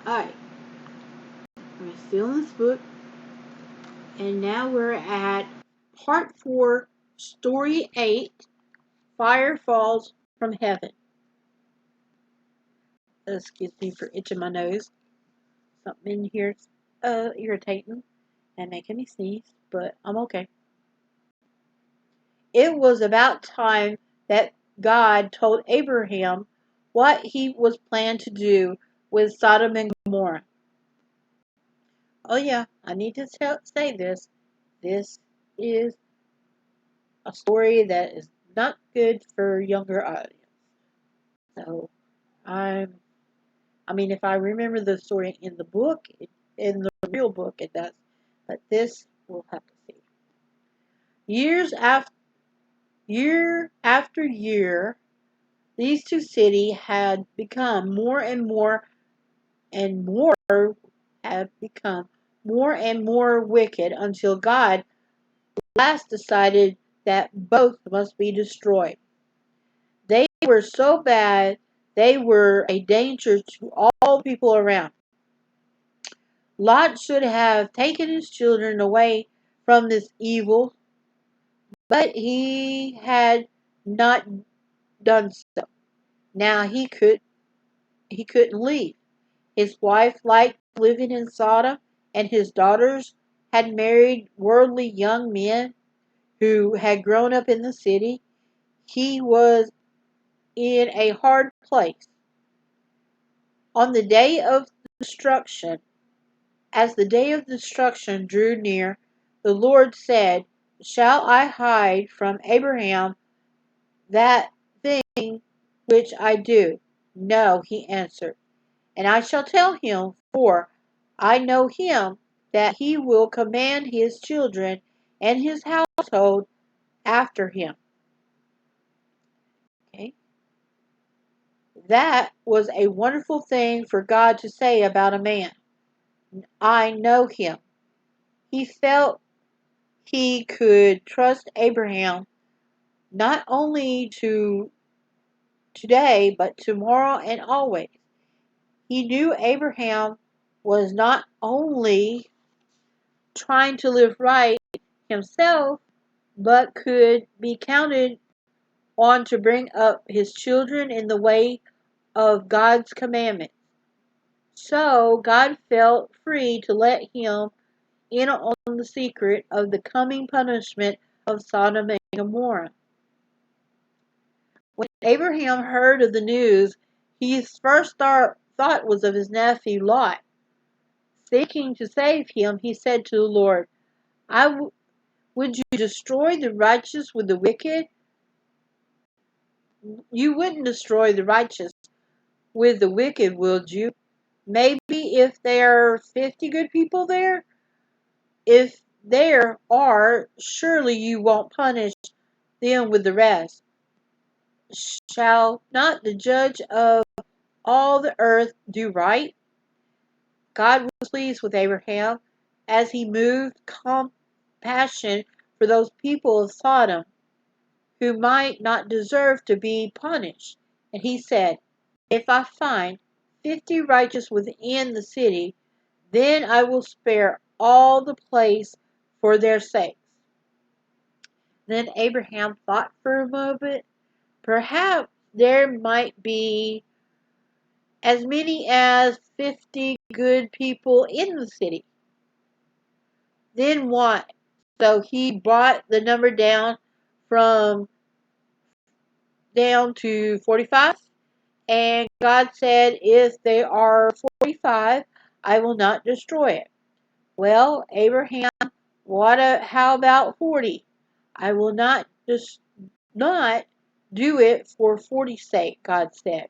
Alright, we're still in this book, and now we're at part 4, story 8, Fire Falls from Heaven. Excuse me for itching my nose. Something in here is irritating and making me sneeze, but I'm okay. It was about time that God told Abraham what he was planned to do with Sodom and Gomorrah. Oh yeah, I need to say this. This is a story that is not good for younger audience. So I mean, if I remember the story in the book, in the real book, it does. But this we'll have to see. Year after year, these two cities had become more and more and more have become more and more wicked until God last decided that both must be destroyed. They were so bad, they were a danger to all people around. Lot should have taken his children away from this evil, but he had not done so. Now he couldn't leave. His wife liked living in Sodom, and his daughters had married worldly young men who had grown up in the city. He was in a hard place. On the day of destruction, as the day of destruction drew near, the Lord said, "Shall I hide from Abraham that thing which I do?" "No," he answered. "And I shall tell him, for I know him, that he will command his children and his household after him." Okay. That was a wonderful thing for God to say about a man. I know him. He felt he could trust Abraham not only to today, but tomorrow and always. He knew Abraham was not only trying to live right himself, but could be counted on to bring up his children in the way of God's commandment. So God felt free to let him in on the secret of the coming punishment of Sodom and Gomorrah. When Abraham heard of the news, his first thought was of his nephew Lot. Seeking to save him, he said to the Lord, Would you destroy the righteous with the wicked? You wouldn't destroy the righteous with the wicked, would you? Maybe if there are 50 good people there? If there are, surely you won't punish them with the rest. Shall not the judge of all the earth do right? God was pleased with Abraham as he moved compassion for those people of Sodom who might not deserve to be punished. And he said, If I find 50 righteous within the city, then I will spare all the place for their sakes. Then Abraham thought for a moment. Perhaps there might be as many as 50 good people in the city. Then what? So he brought the number from down to 45. And God said, If they are 45, I will not destroy it. Well, Abraham, how about 40? I will not do it for 40's sake, God said.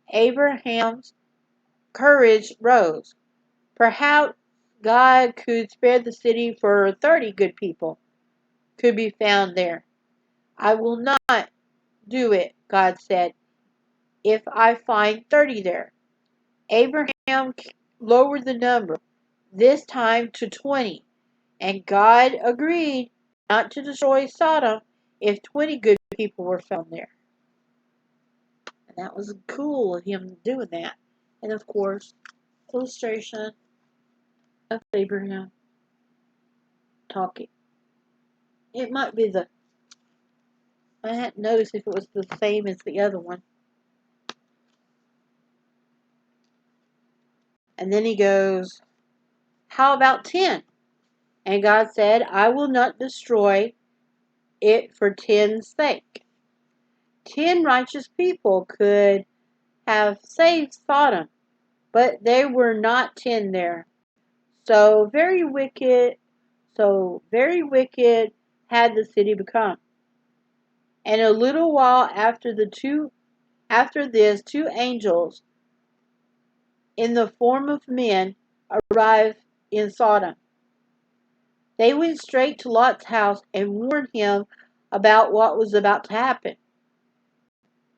Abraham's courage rose. Perhaps God could spare the city for 30 good people could be found there. I will not do it, God said, if I find 30 there. Abraham lowered the number, this time to 20, and God agreed not to destroy Sodom if 20 good people were found there. And that was cool of him doing that. And of course, illustration of Abraham talking. It might be I hadn't noticed if it was the same as the other one. And then he goes, how about 10? And God said, I will not destroy it for 10's sake. 10 righteous people could have saved Sodom, but there were not 10 there. So very wicked had the city become. And a little while after this, 2 angels in the form of men arrived in Sodom. They went straight to Lot's house and warned him about what was about to happen.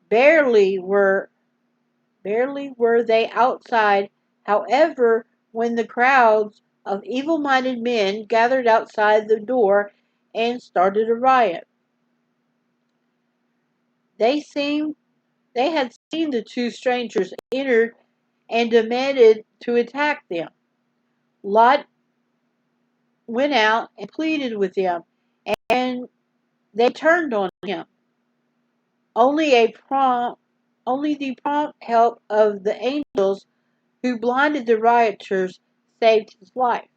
Barely were they outside, however, when the crowds of evil-minded men gathered outside the door and started a riot. They had seen the 2 strangers enter and demanded to attack them. Lot went out and pleaded with them, and they turned on him. Only the prompt help of the angels who blinded the rioters saved his life.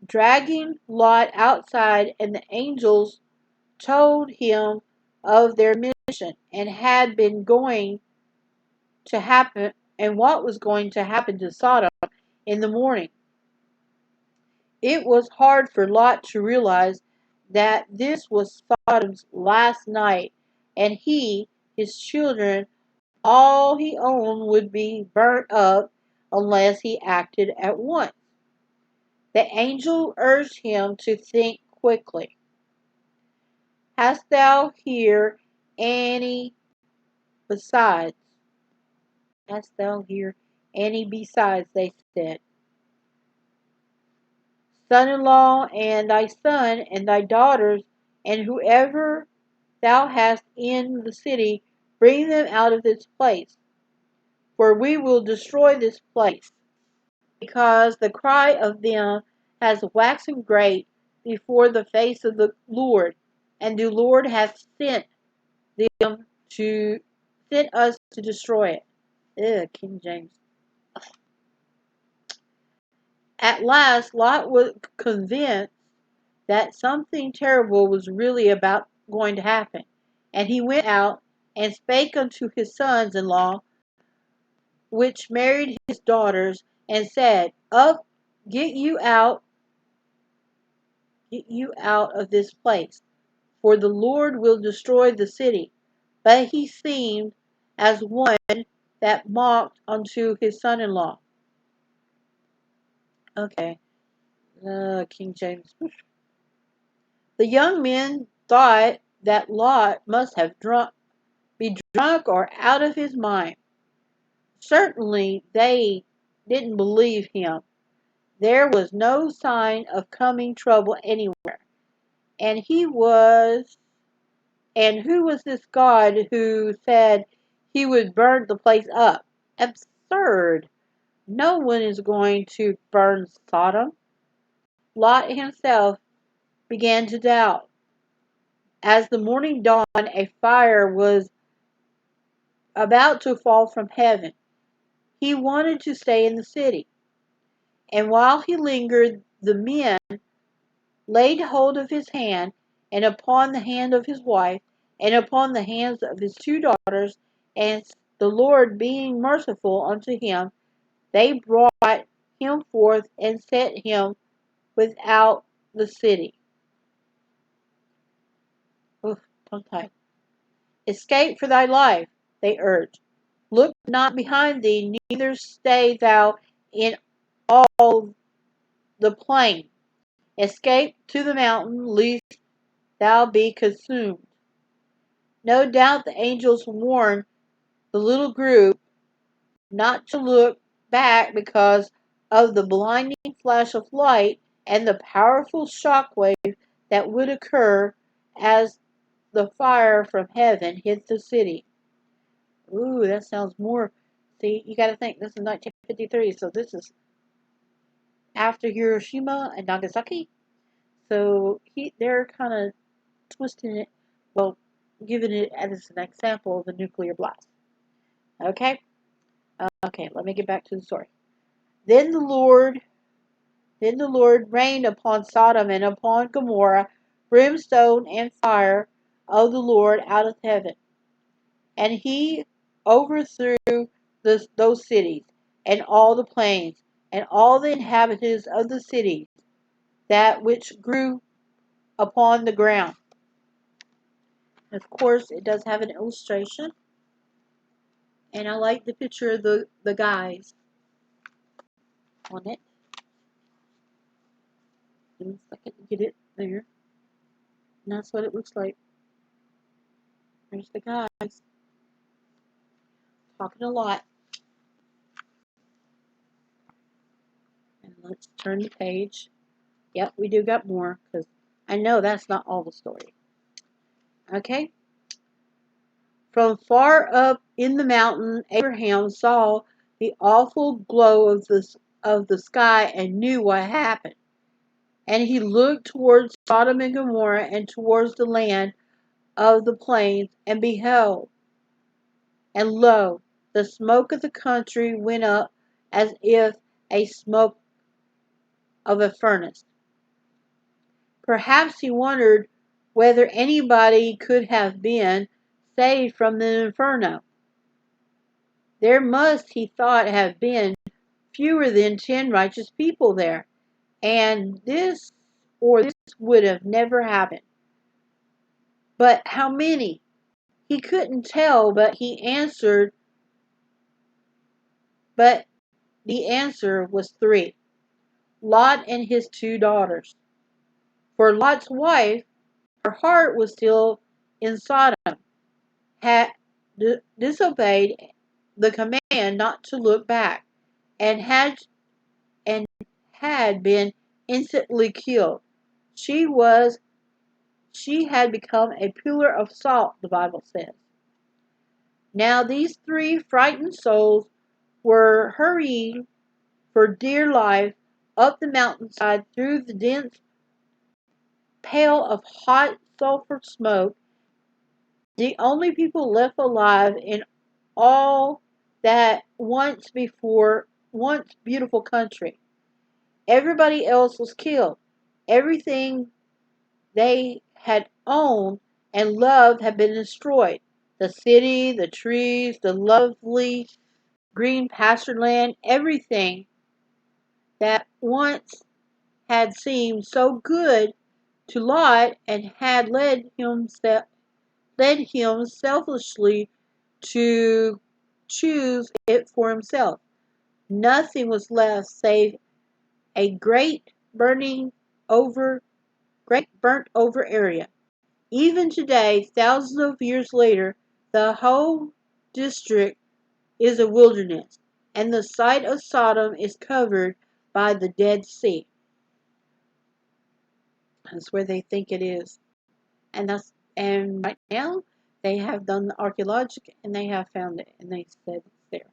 Dragging Lot outside, and the angels told him of their mission and had been going to happen and what was going to happen to Sodom in the morning. It was hard for Lot to realize that this was Sodom's last night, and he, his children, all he owned would be burnt up unless he acted at once. The angel urged him to think quickly. Hast thou here any besides? Hast thou here any besides? They said. Son-in-law and thy son and thy daughters and whoever thou hast in the city, bring them out of this place, for we will destroy this place, because the cry of them has waxen great before the face of the Lord, and the Lord hath sent us to destroy it. King James. At last Lot was convinced that something terrible was really going to happen, and he went out and spake unto his sons-in-law, which married his daughters, and said, Up, get you out of this place, for the Lord will destroy the city. But he seemed as one that mocked unto his son-in-law. Okay, King James. The young men thought that Lot must have be drunk or out of his mind. Certainly they didn't believe him. There was no sign of coming trouble anywhere. And who was this God who said he would burn the place up? Absurd. No one is going to burn Sodom. Lot himself began to doubt. As the morning dawned, a fire was about to fall from heaven. He wanted to stay in the city. And while he lingered, the men laid hold of his hand, and upon the hand of his wife, and upon the hands of his 2 daughters, and the Lord being merciful unto him, they brought him forth and set him without the city. Oof, tongue-tied. Escape for thy life, they urged. Look not behind thee, neither stay thou in all the plain. Escape to the mountain, lest thou be consumed. No doubt the angels warned the little group not to look back because of the blinding flash of light and the powerful shock wave that would occur as the fire from heaven hit the city. Ooh, that sounds more See, you got to think this is 1953, so this is after Hiroshima and Nagasaki. So they're kind of twisting it, well, giving it as an example of a nuclear blast. Okay? Okay, let me get back to the story. Then the Lord, then the Lord rained upon Sodom and upon Gomorrah brimstone and fire of the Lord out of heaven, and he overthrew those cities and all the plains and all the inhabitants of the cities, that which grew upon the ground. And of course, it does have an illustration, and I like the picture of the guys on it. Give me a second to get it there. And that's what it looks like. There's the guys talking a lot. And let's turn the page. Yep, we do got more, because I know that's not all the story. Okay? From far up in the mountain, Abraham saw the awful glow of the sky and knew what happened. And he looked towards Sodom and Gomorrah and towards the land of the plains, and beheld, and lo, the smoke of the country went up as if a smoke of a furnace. Perhaps he wondered whether anybody could have been saved from the inferno. There must, he thought, have been fewer than 10 righteous people there, and this would have never happened. But how many? He couldn't tell, but the answer was 3. Lot and his 2 daughters. For Lot's wife, her heart was still in Sodom, had disobeyed the command not to look back, and had been instantly killed. She had become a pillar of salt, the Bible says. Now these 3 frightened souls were hurrying for dear life up the mountainside through the dense pale of hot sulphur smoke, the only people left alive in all that once beautiful country. Everybody else was killed. Everything they had owned and loved had been destroyed. The city, the trees, the lovely green pasture land, everything that once had seemed so good to Lot and had led him selfishly to choose it for himself. Nothing was left save a over burnt over area. Even today, thousands of years later, the whole district is a wilderness, and the site of Sodom is covered by the Dead Sea. That's where they think it is. And right now they have done the archaeological and they have found it and they said it's there.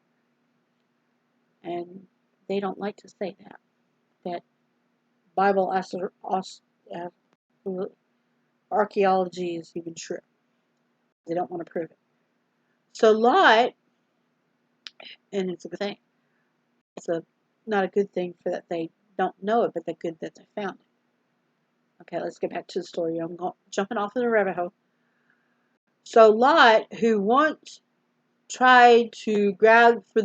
And they don't like to say that Bible archaeology is even true. They don't want to prove it. So Lot, and it's a good thing. It's not a good thing for that they don't know it, but the good that they found it. Okay, let's get back to the story. I'm jumping off in the rabbit hole. So Lot, who once tried to grab for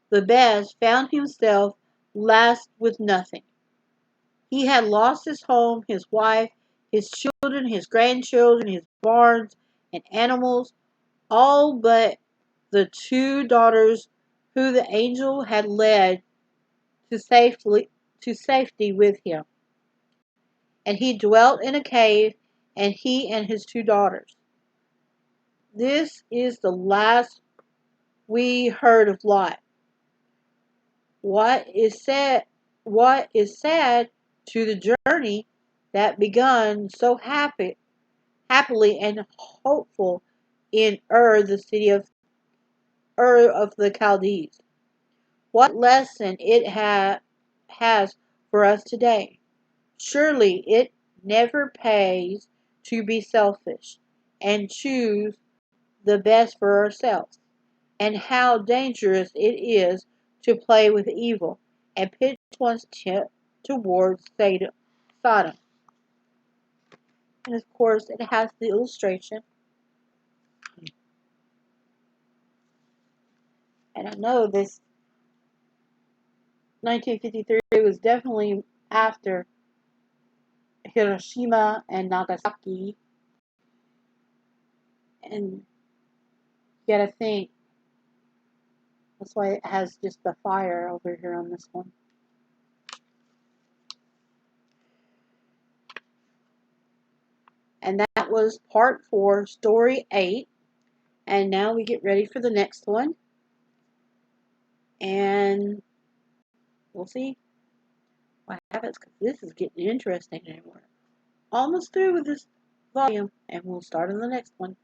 the best, found himself last with nothing. He had lost his home, his wife, his children, his grandchildren, his barns and animals, all but the 2 daughters who the angel had led to safety with him. And he dwelt in a cave, and he and his 2 daughters. This is the last we heard of Lot. What is sad to the journey that begun so happily and hopeful in the city of Ur of the Chaldees. What lesson it has for us today? Surely it never pays to be selfish and choose the best for ourselves, and how dangerous it is to play with evil and pitch one's tent towards Sodom. And of course, it has the illustration. And I know this 1953 was definitely after Hiroshima and Nagasaki. And you gotta think, that's why it has just the fire over here on this one. And that was part 4, story 8. And now we get ready for the next one. And we'll see what happens, because this is getting interesting anymore. Almost through with this volume, and we'll start on the next one.